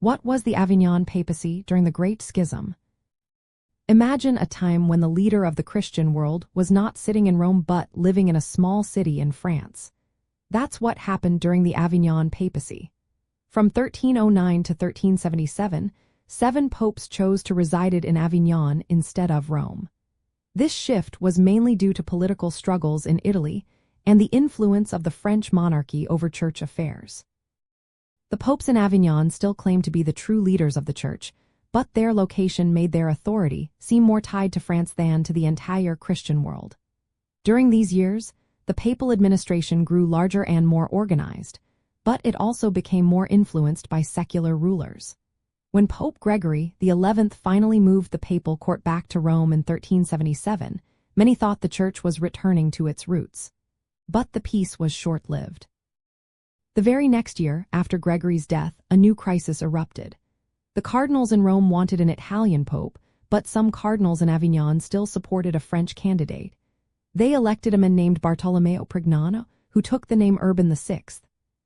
What was the Avignon Papacy during the Great Schism? Imagine a time when the leader of the Christian world was not sitting in Rome but living in a small city in France. That's what happened during the Avignon Papacy. From 1309 to 1377, 7 popes chose to reside in Avignon instead of Rome. This shift was mainly due to political struggles in Italy and the influence of the French monarchy over church affairs. The popes in Avignon still claimed to be the true leaders of the church, but their location made their authority seem more tied to France than to the entire Christian world. During these years, the papal administration grew larger and more organized, but it also became more influenced by secular rulers. When Pope Gregory XI finally moved the papal court back to Rome in 1377, many thought the church was returning to its roots. But the peace was short-lived. The very next year, after Gregory's death, a new crisis erupted. The cardinals in Rome wanted an Italian pope, but some cardinals in Avignon still supported a French candidate. They elected a man named Bartolomeo Prignano, who took the name Urban VI.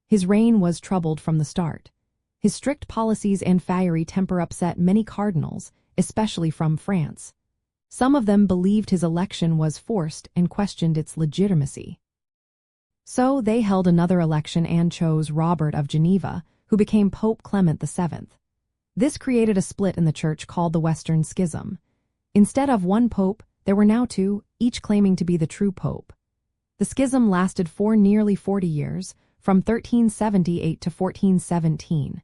His reign was troubled from the start. His strict policies and fiery temper upset many cardinals, especially from France. Some of them believed his election was forced and questioned its legitimacy. So they held another election and chose Robert of Geneva, who became Pope Clement VII. This created a split in the church called the Western Schism. Instead of one pope, there were now 2, each claiming to be the true pope. The schism lasted for nearly 40 years, from 1378 to 1417.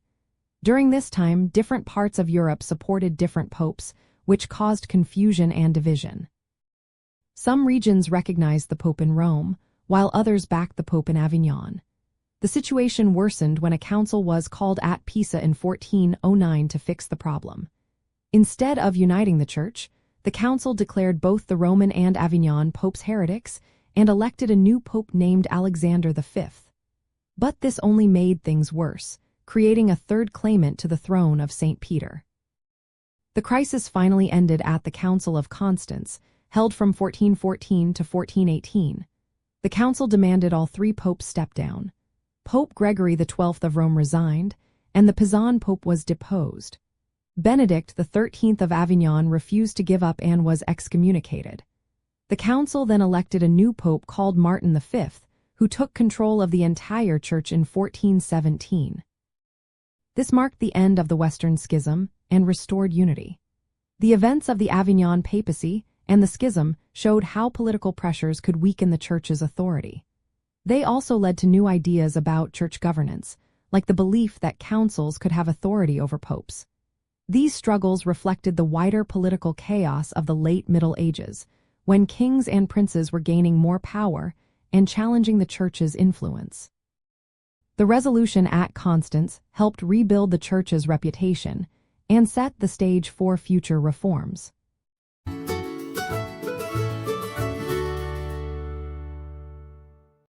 During this time, different parts of Europe supported different popes, which caused confusion and division. Some regions recognized the pope in Rome, while others backed the pope in Avignon. The situation worsened when a council was called at Pisa in 1409 to fix the problem. Instead of uniting the church, the council declared both the Roman and Avignon popes heretics and elected a new pope named Alexander V. But this only made things worse, creating a third claimant to the throne of St. Peter. The crisis finally ended at the Council of Constance, held from 1414 to 1418. The council demanded all 3 popes step down. Pope Gregory XII of Rome resigned, and the Pisan pope was deposed. Benedict XIII of Avignon refused to give up and was excommunicated. The council then elected a new pope called Martin V, who took control of the entire church in 1417. This marked the end of the Western Schism and restored unity. The events of the Avignon Papacy and the Schism showed how political pressures could weaken the church's authority. They also led to new ideas about church governance, like the belief that councils could have authority over popes. These struggles reflected the wider political chaos of the late Middle Ages, when kings and princes were gaining more power and challenging the church's influence. The resolution at Constance helped rebuild the church's reputation and set the stage for future reforms.